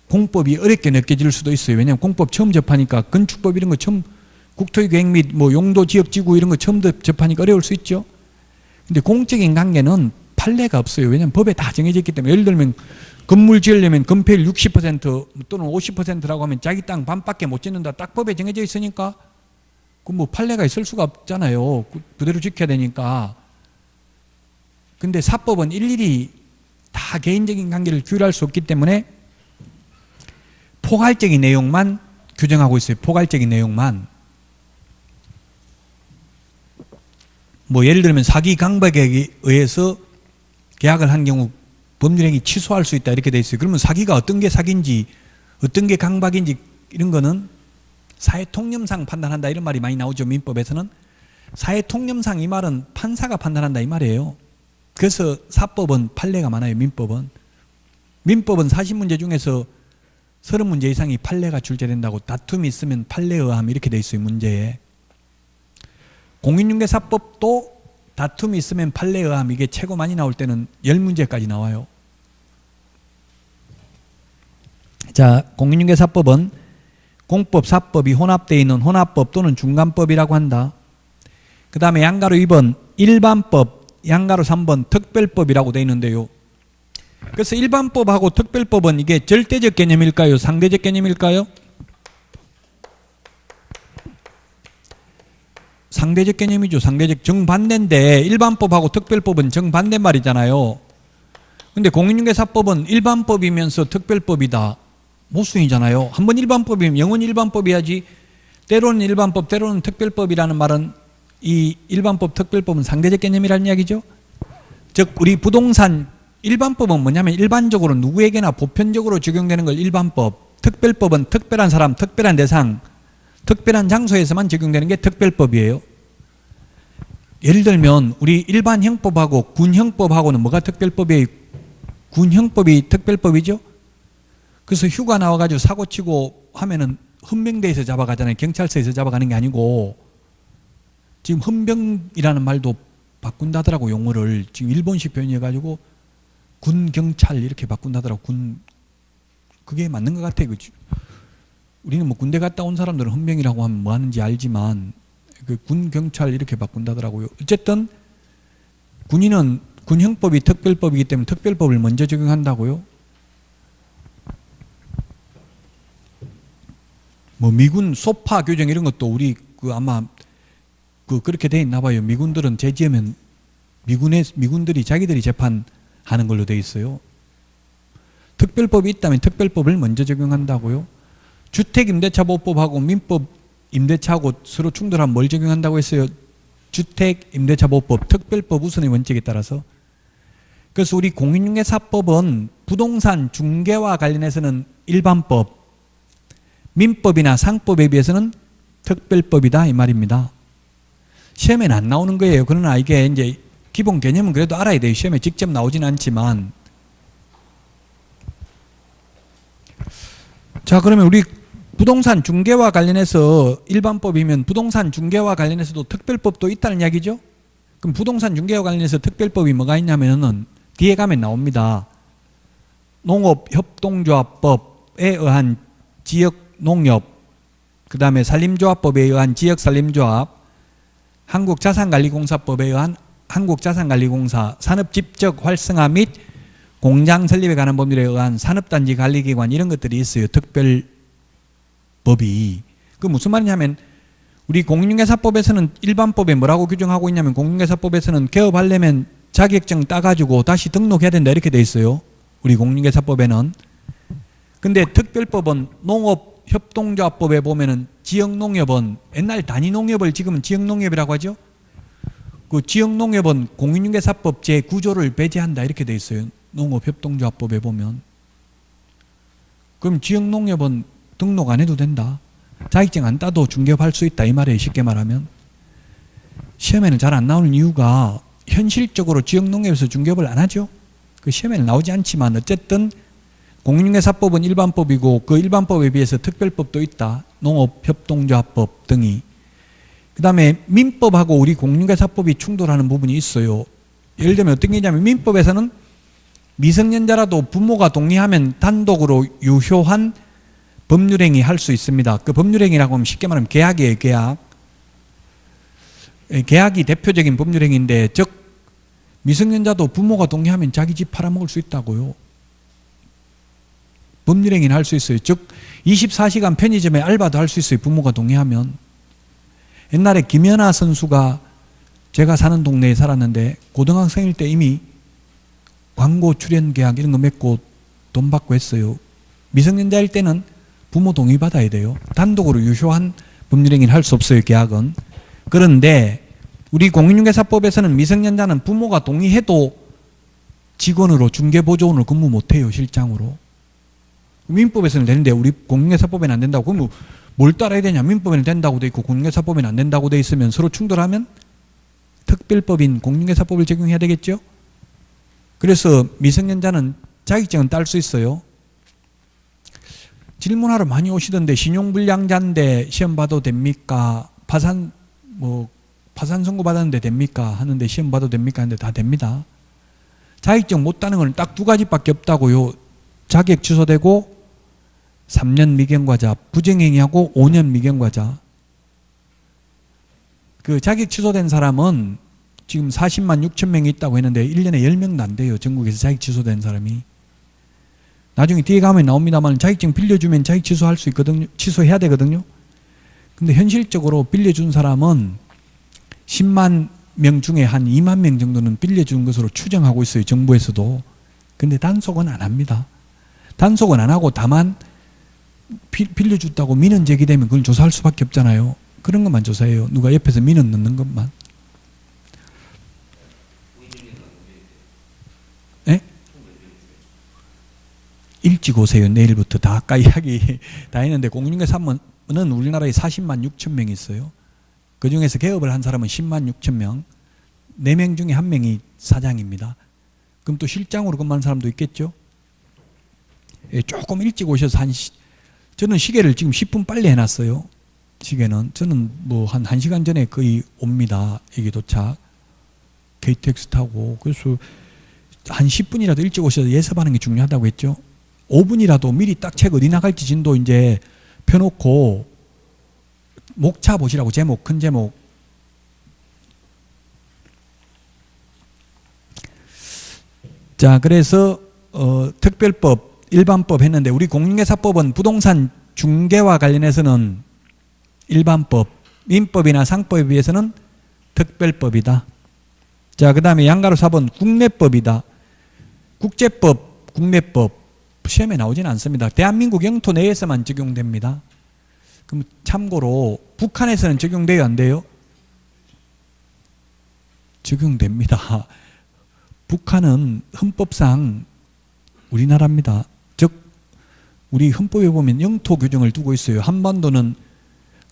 공법이 어렵게 느껴질 수도 있어요. 왜냐하면 공법 처음 접하니까 건축법 이런 거 처음 국토의 계획 및 뭐 용도 지역 지구 이런 거 처음 접하니까 어려울 수 있죠. 근데 공적인 관계는 판례가 없어요. 왜냐하면 법에 다 정해져 있기 때문에. 예를 들면 건물 지으려면 건폐율 60% 또는 50%라고 하면 자기 땅 반밖에 못 짓는다. 딱 법에 정해져 있으니까 그 뭐 판례가 있을 수가 없잖아요. 그대로 지켜야 되니까. 근데 사법은 일일이 다 개인적인 관계를 규율할 수 없기 때문에 포괄적인 내용만 규정하고 있어요. 포괄적인 내용만. 뭐 예를 들면 사기 강박에 의해서 계약을 한 경우 법률행위 취소할 수 있다 이렇게 돼 있어요. 그러면 사기가 어떤 게 사기인지 어떤 게 강박인지 이런 거는 사회통념상 판단한다 이런 말이 많이 나오죠. 민법에서는. 사회통념상 이 말은 판사가 판단한다 이 말이에요. 그래서 사법은 판례가 많아요. 민법은 40문제 중에서 30문제 이상이 판례가 출제된다고. 다툼이 있으면 판례에 의함 이렇게 돼 있어요. 문제에. 공인중개사법도 다툼이 있으면 판례에 의함 이게 최고 많이 나올 때는 10문제까지 나와요. 자, 공인중개사법은 공법, 사법이 혼합되어 있는 혼합법 또는 중간법이라고 한다. 그 다음에 양가로 2번 일반법, 양가로 3번 특별법이라고 되어 있는데요. 그래서 일반법하고 특별법은 이게 절대적 개념일까요? 상대적 개념일까요? 상대적 개념이죠. 상대적. 정반대인데 일반법하고 특별법은 정반대 말이잖아요. 근데 공인중개사법은 일반법이면서 특별법이다. 모순이잖아요. 한번 일반법이면 영원히 일반법이야지. 때로는 일반법, 때로는 특별법이라는 말은 이 일반법, 특별법은 상대적 개념이라는 이야기죠. 즉 우리 부동산 일반법은 뭐냐면 일반적으로 누구에게나 보편적으로 적용되는 걸 일반법, 특별법은 특별한 사람, 특별한 대상, 특별한 장소에서만 적용되는 게 특별법이에요. 예를 들면 우리 일반 형법하고 군형법하고는 뭐가 특별법이에요? 군형법이 특별법이죠. 그래서 휴가 나와가지고 사고치고 하면은 헌병대에서 잡아가잖아요. 경찰서에서 잡아가는 게 아니고. 지금 헌병이라는 말도 바꾼다더라고. 용어를 지금 일본식 표현이어가지고 군경찰 이렇게 바꾼다더라고. 그게 맞는 것 같아요. 그죠? 우리는 뭐 군대 갔다 온 사람들은 헌병이라고 하면 뭐 하는지 알지만 그 군 경찰 이렇게 바꾼다더라고요. 어쨌든 군인은 군형법이 특별법이기 때문에 특별법을 먼저 적용한다고요. 뭐 미군 소파 규정 이런 것도 우리 그 아마 그렇게 돼 있나 봐요. 미군들은 제지하면 미군들이 자기들이 재판하는 걸로 돼 있어요. 특별법이 있다면 특별법을 먼저 적용한다고요. 주택임대차보호법하고 민법 임대차하고 서로 충돌하면 뭘 적용한다고 했어요? 주택임대차보호법 특별법 우선의 원칙에 따라서. 그래서 우리 공인중개사법은 부동산 중개와 관련해서는 일반법, 민법이나 상법에 비해서는 특별법이다 이 말입니다. 시험에는 안 나오는 거예요. 그러나 이게 이제 기본 개념은 그래도 알아야 돼요. 시험에 직접 나오진 않지만. 자, 그러면 우리 부동산 중개와 관련해서 일반법이면 부동산 중개와 관련해서도 특별법도 있다는 이야기죠. 그럼 부동산 중개와 관련해서 특별법이 뭐가 있냐면은 뒤에 가면 나옵니다. 농업협동조합법에 의한 지역농협, 그 다음에 산림조합법에 의한 지역산림조합, 한국자산관리공사법에 의한 한국자산관리공사, 산업집적 활성화 및 공장 설립에 관한 법률에 의한 산업단지 관리기관 이런 것들이 있어요. 특별법이. 그 무슨 말이냐면 우리 공인중개사법에서는 일반법에 뭐라고 규정하고 있냐면 공인중개사법에서는 개업하려면 자격증 따가지고 다시 등록해야 된다 이렇게 돼 있어요. 우리 공인중개사법에는. 근데 특별법은 농업협동조합법에 보면은 지역농협은 옛날 단위농협을 지금은 지역농협이라고 하죠. 그 지역농협은 공인중개사법 제9조를 배제한다 이렇게 돼 있어요. 농업협동조합법에 보면. 그럼 지역농협은 등록 안 해도 된다. 자격증 안 따도 중개업할 수 있다 이 말이에요. 쉽게 말하면. 시험에는 잘 안 나오는 이유가 현실적으로 지역농협에서 중개업을 안 하죠. 그 시험에는 나오지 않지만 어쨌든 공인중개사법은 일반법이고 그 일반법에 비해서 특별법도 있다. 농업협동조합법 등이. 그 다음에 민법하고 우리 공인중개사법이 충돌하는 부분이 있어요. 예를 들면 어떤 게 있냐면 민법에서는 미성년자라도 부모가 동의하면 단독으로 유효한 법률행위 할 수 있습니다. 그 법률행위라고 하면 쉽게 말하면 계약이에요. 계약. 계약이 대표적인 법률행위인데 즉 미성년자도 부모가 동의하면 자기 집 팔아먹을 수 있다고요. 법률행위는 할 수 있어요. 즉 24시간 편의점에 알바도 할 수 있어요. 부모가 동의하면. 옛날에 김연아 선수가 제가 사는 동네에 살았는데 고등학생일 때 이미 광고 출연 계약 이런 거 맺고 돈 받고 했어요. 미성년자일 때는 부모 동의 받아야 돼요. 단독으로 유효한 법률행위는 할 수 없어요. 계약은. 그런데 우리 공인중개사법에서는 미성년자는 부모가 동의해도 직원으로 중개보조원으로 근무 못해요. 실장으로. 민법에서는 되는데 우리 공인중개사법에는 안 된다고. 그럼 뭘 따라야 되냐. 민법에는 된다고 돼 있고 공인중개사법에는 안 된다고 돼 있으면 서로 충돌하면 특별법인 공인중개사법을 적용해야 되겠죠. 그래서 미성년자는 자격증은 딸 수 있어요. 질문하러 많이 오시던데 신용불량자인데 시험 봐도 됩니까? 파산 선고 받았는데 됩니까? 하는데 시험 봐도 됩니까? 하는데 다 됩니다. 자격증 못 따는 건 딱 두 가지밖에 없다고요. 자격 취소되고 3년 미경과자, 부정행위하고 5년 미경과자. 그 자격 취소된 사람은 지금 40만 6천 명이 있다고 했는데 1년에 10명도 안 돼요. 전국에서 자격 취소된 사람이. 나중에 뒤에 가면 나옵니다만 자격증 빌려주면 자격 취소할 수 있거든요. 취소해야 되거든요. 근데 현실적으로 빌려준 사람은 10만 명 중에 한 2만 명 정도는 빌려준 것으로 추정하고 있어요. 정부에서도. 근데 단속은 안 합니다. 단속은 안 하고 다만 빌려줬다고 민원 제기되면 그걸 조사할 수밖에 없잖아요. 그런 것만 조사해요. 누가 옆에서 민원 넣는 것만. 네? 일찍 오세요. 내일부터 다 아까 이야기 다 했는데 공인중개사는 우리나라에 40만 6천 명이 있어요. 그 중에서 개업을 한 사람은 10만 6천 명. 4명 중에 1명이 사장입니다. 그럼 또 실장으로 근무하는 사람도 있겠죠. 예, 조금 일찍 오셔서 저는 시계를 지금 10분 빨리 해놨어요. 시계는. 저는 뭐 한 1시간 전에 거의 옵니다. 이게 도착. KTX 타고. 그래서 한 10분이라도 일찍 오셔서 예습하는 게 중요하다고 했죠. 5분이라도 미리 딱 책 어디 나갈지 진도 이제 펴놓고 목차 보시라고. 제목, 큰 제목. 자, 그래서 특별법, 일반법 했는데 우리 공인중개사법은 부동산 중개와 관련해서는 일반법, 민법이나 상법에 비해서는 특별법이다. 자, 그 다음에 양가로 4번 국내법이다. 국제법, 국내법 시험에 나오지는 않습니다. 대한민국 영토 내에서만 적용됩니다. 그럼 참고로 북한에서는 적용돼요, 안 돼요? 적용됩니다. 북한은 헌법상 우리나라입니다. 즉 우리 헌법에 보면 영토 규정을 두고 있어요. 한반도는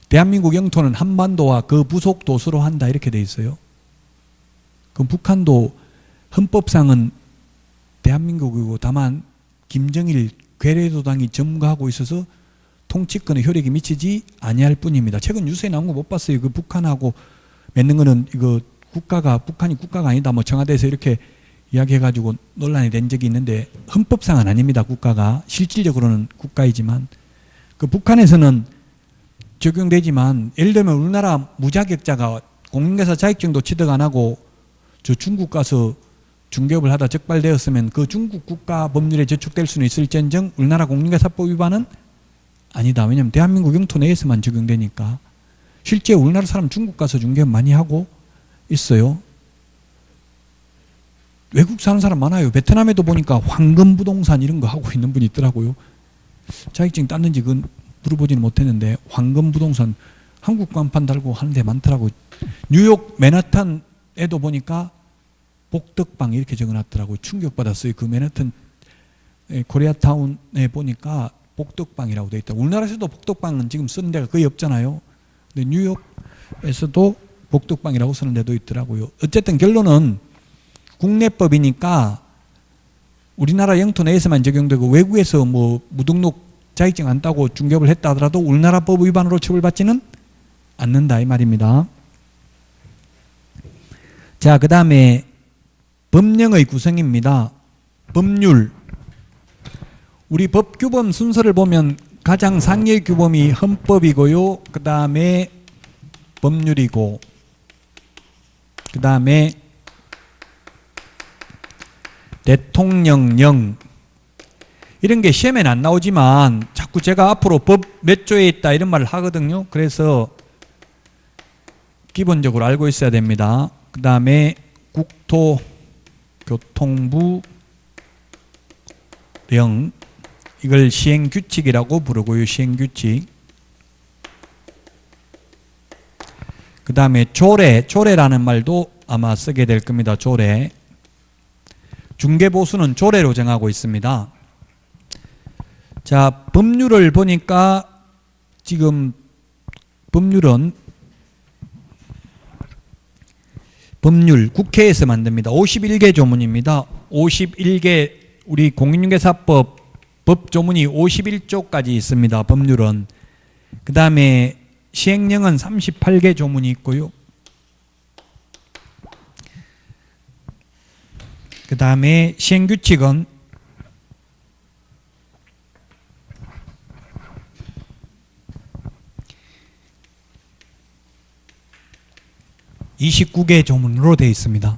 대한민국 영토는 한반도와 그 부속 도서로 한다 이렇게 돼 있어요. 그럼 북한도 헌법상은 대한민국이고 다만 김정일 괴뢰도당이 점거하고 있어서 통치권의 효력이 미치지 아니할 뿐입니다. 최근 뉴스에 나온 거 못 봤어요. 그 북한하고 맺는 거는 이거 북한이 국가가 아니다. 뭐 청와대에서 이렇게 이야기해가지고 논란이 된 적이 있는데 헌법상은 아닙니다. 국가가 실질적으로는 국가이지만 그 북한에서는 적용되지만 예를 들면 우리나라 무자격자가 공인중개사 자격증도 취득 안 하고 저 중국 가서 중개업을 하다 적발되었으면 그 중국 국가 법률에 저촉될 수는 있을지언정 우리나라 공인중개사법 위반은 아니다. 왜냐하면 대한민국 영토 내에서만 적용되니까. 실제 우리나라 사람 중국 가서 중개업 많이 하고 있어요. 외국 사는 사람 많아요. 베트남에도 보니까 황금부동산 이런 거 하고 있는 분이 있더라고요. 자격증 땄는지 그건 물어보지는 못했는데 황금부동산 한국 간판 달고 하는 데 많더라고요. 뉴욕 맨하탄에도 보니까 복덕방 이렇게 적어놨더라고요. 충격받았어요. 그 맨하탄 코리아타운에 보니까 복덕방이라고 돼 있다. 우리나라에서도 복덕방은 지금 쓰는 데가 거의 없잖아요. 근데 뉴욕에서도 복덕방이라고 쓰는 데도 있더라고요. 어쨌든 결론은 국내법이니까 우리나라 영토 내에서만 적용되고 외국에서 뭐 무등록 자격증 안 따고 중개업을 했다 하더라도 우리나라 법 위반으로 처벌받지는 않는다 이 말입니다. 자, 그 다음에 법령의 구성입니다. 법률. 우리 법규범 순서를 보면 가장 상위의 규범이 헌법이고요. 그 다음에 법률이고 그 다음에 대통령령. 이런 게 시험에는 안 나오지만 자꾸 제가 앞으로 법 몇 조에 있다 이런 말을 하거든요. 그래서 기본적으로 알고 있어야 됩니다. 그 다음에 국토교통부령, 이걸 시행규칙이라고 부르고요. 시행규칙. 그 다음에 조례라는 말도 아마 쓰게 될 겁니다. 조례. 중개보수는 조례로 정하고 있습니다. 자, 법률을 보니까 지금 법률은 법률 국회에서 만듭니다. 51개 조문입니다. 51개 우리 공인중개사법 법조문이 51조까지 있습니다. 법률은. 그 다음에 시행령은 38개 조문이 있고요. 그 다음에 시행규칙은 29개 조문으로 되어 있습니다.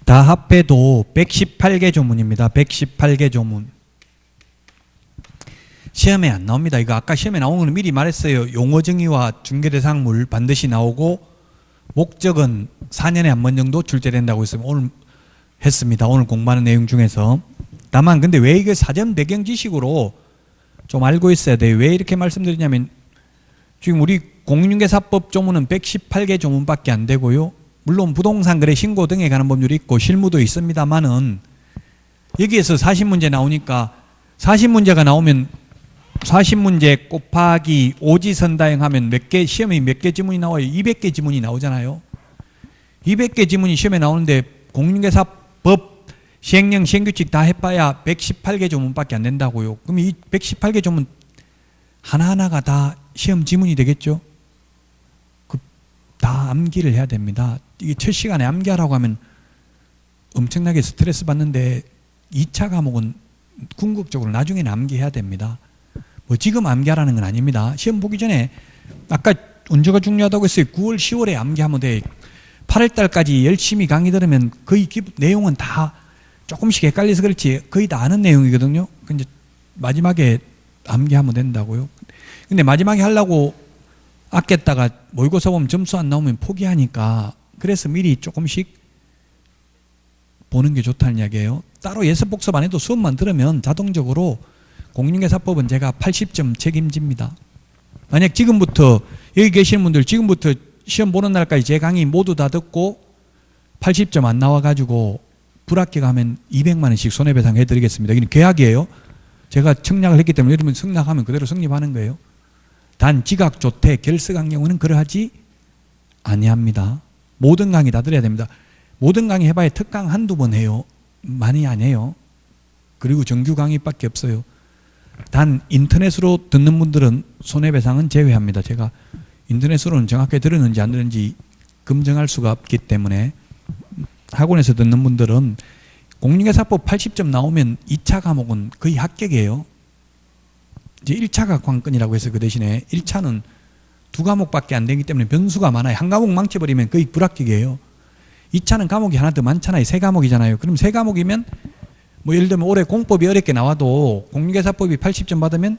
다 합해도 118개 조문입니다. 118개 조문. 시험에 안 나옵니다. 이거 아까 시험에 나온 거는 미리 말했어요. 용어 정의와 중개대상물 반드시 나오고 목적은 4년에 한 번 정도 출제된다고 했으면 오늘 했습니다. 오늘 공부하는 내용 중에서. 다만 근데 왜 이게 사전 배경 지식으로 좀 알고 있어야 돼요. 왜 이렇게 말씀드리냐면 지금 우리 공인중개사법 조문은 118개 조문밖에 안 되고요. 물론 부동산 거래 신고 등에 관한 법률이 있고 실무도 있습니다만은 여기에서 40문제 나오니까 40문제가 나오면 40문제 곱하기 오지선다형 하면 몇 개, 시험에 몇 개 지문이 나와요? 200개 지문이 나오잖아요. 200개 지문이 시험에 나오는데 공인중개사법 시행령 시행규칙 다 해봐야 118개 조문밖에 안 된다고요. 그럼 이 118개 조문 하나하나가 다 시험 지문이 되겠죠? 다 암기를 해야 됩니다. 이게 첫 시간에 암기하라고 하면 엄청나게 스트레스 받는데 2차 과목은 궁극적으로 나중에는 암기해야 됩니다. 뭐 지금 암기하라는 건 아닙니다. 시험 보기 전에 아까 언제가 중요하다고 했어요. 9월, 10월에 암기하면 돼. 8월 달까지 열심히 강의 들으면 거의 내용은 다 조금씩 헷갈려서 그렇지 거의 다 아는 내용이거든요. 근데 마지막에 암기하면 된다고요. 근데 마지막에 하려고 아꼈다가 모의고사 보면 점수 안 나오면 포기하니까 그래서 미리 조금씩 보는 게 좋다는 이야기예요. 따로 예습 복습 안 해도 수업만 들으면 자동적으로 공인중개사법은 제가 80점 책임집니다. 만약 지금부터 여기 계시는 분들 지금부터 시험 보는 날까지 제 강의 모두 다 듣고 80점 안 나와가지고 불합격하면 200만 원씩 손해배상 해드리겠습니다. 이건 계약이에요. 제가 청약을 했기 때문에 여러분 승낙하면 그대로 성립하는 거예요. 단 지각, 조퇴, 결석한 경우는 그러하지 아니합니다. 모든 강의 다 들어야 됩니다. 모든 강의 해봐야 특강 한두 번 해요. 많이 안 해요. 그리고 정규 강의밖에 없어요. 단 인터넷으로 듣는 분들은 손해배상은 제외합니다. 제가 인터넷으로는 정확하게 들었는지 안 들었는지 검증할 수가 없기 때문에 학원에서 듣는 분들은 공인중개사법 80점 나오면 2차 과목은 거의 합격이에요. 이제 1차가 관건이라고 해서 그 대신에 1차는 2과목밖에 안 되기 때문에 변수가 많아요. 한 과목 망쳐버리면 거의 불합격이에요. 2차는 과목이 하나 더 많잖아요. 3과목이잖아요. 그럼 3과목이면 뭐 예를 들면 올해 공법이 어렵게 나와도 공인중개사법이 80점 받으면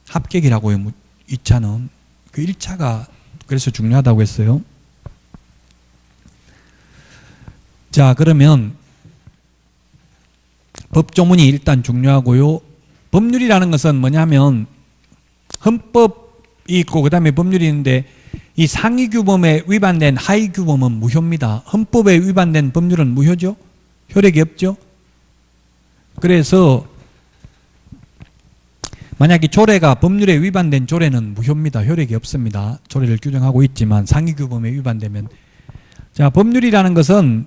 합격이라고요. 2차는. 그 1차가 그래서 중요하다고 했어요. 자, 그러면 법조문이 일단 중요하고요. 법률이라는 것은 뭐냐면 헌법이 있고 그 다음에 법률이 있는데 이 상위규범에 위반된 하위규범은 무효입니다. 헌법에 위반된 법률은 무효죠. 효력이 없죠. 그래서 만약에 조례가 법률에 위반된 조례는 무효입니다. 효력이 없습니다. 조례를 규정하고 있지만 상위규범에 위반되면. 자, 법률이라는 것은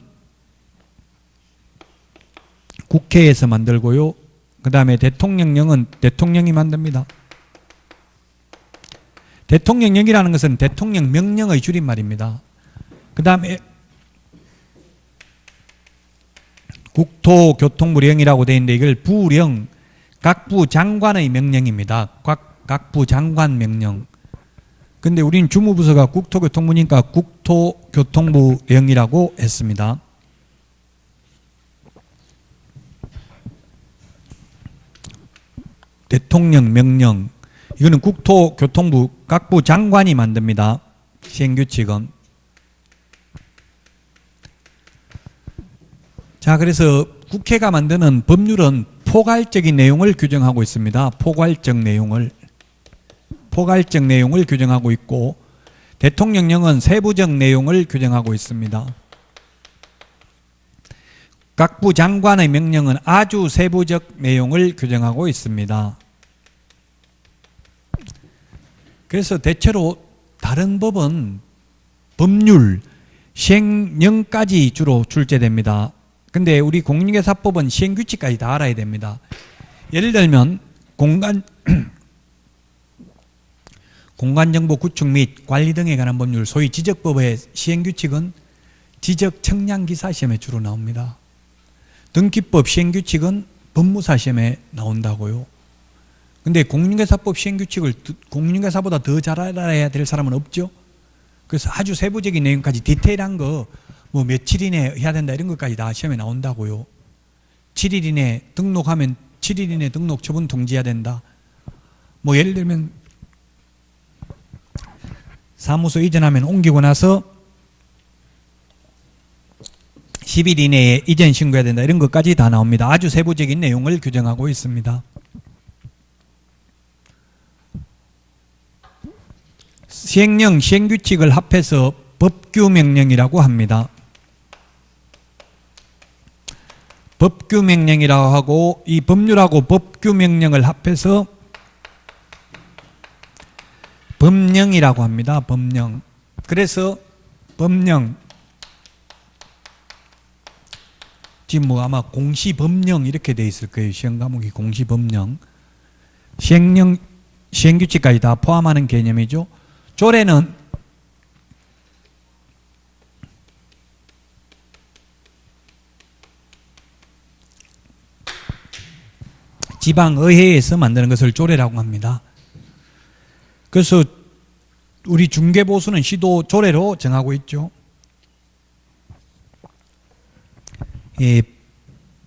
국회에서 만들고요. 그 다음에 대통령령은 대통령이 만듭니다. 대통령령이라는 것은 대통령 명령의 줄임말입니다. 그 다음에 국토교통부령이라고 되어 있는데 이걸 부령, 각부 장관의 명령입니다. 각부 장관 명령. 근데 우리는 주무부서가 국토교통부니까 국토교통부령이라고 했습니다. 대통령 명령. 이거는 국토교통부 각부 장관이 만듭니다. 시행규칙은. 자, 그래서 국회가 만드는 법률은 포괄적인 내용을 규정하고 있습니다. 포괄적 내용을 규정하고 있고 대통령령은 세부적 내용을 규정하고 있습니다. 각부 장관의 명령은 아주 세부적 내용을 규정하고 있습니다. 그래서 대체로 다른 법은 법률, 시행령까지 주로 출제됩니다. 근데 우리 공인중개사법은 시행규칙까지 다 알아야 됩니다. 예를 들면 공간정보 구축 및 관리 등에 관한 법률, 소위 지적법의 시행규칙은 지적청량기사 시험에 주로 나옵니다. 등기법 시행규칙은 법무사 시험에 나온다고요. 근데 공인중개사법 시행규칙을 공인중개사보다 더 잘 알아야 될 사람은 없죠. 그래서 아주 세부적인 내용까지 디테일한 거 뭐 며칠 이내 해야 된다 이런 것까지 다 시험에 나온다고요. 7일 이내 등록하면 7일 이내 등록 처분 통지해야 된다. 뭐 예를 들면 사무소 이전하면 옮기고 나서 10일 이내에 이전 신고해야 된다 이런 것까지 다 나옵니다. 아주 세부적인 내용을 규정하고 있습니다. 시행령, 시행규칙을 합해서 법규명령이라고 합니다. 법규명령이라고 하고 이 법률하고 법규명령을 합해서 법령이라고 합니다. 법령. 그래서 법령 지금 뭐 아마 공시법령 이렇게 돼 있을 거예요. 시험 과목이 공시법령. 시행령, 시행규칙까지 다 포함하는 개념이죠. 조례는 지방의회에서 만드는 것을 조례라고 합니다. 그래서 우리 중개보수는 시도 조례로 정하고 있죠.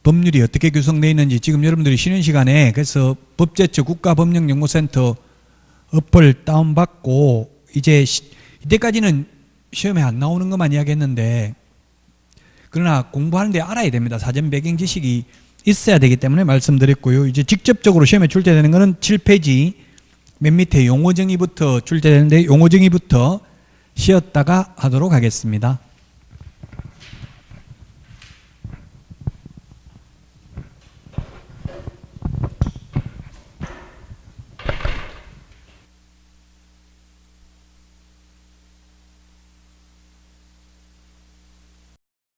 법률이 어떻게 구성되어 있는지 지금 여러분들이 쉬는 시간에 그래서 법제처 국가법령연구센터 어플 다운받고 이제 이때까지는 시험에 안 나오는 것만 이야기했는데 그러나 공부하는데 알아야 됩니다. 사전 배경 지식이 있어야 되기 때문에 말씀드렸고요. 이제 직접적으로 시험에 출제되는 것은 7페이지 맨 밑에 용어 정의부터 출제되는데 용어 정의부터 쉬었다가 하도록 하겠습니다.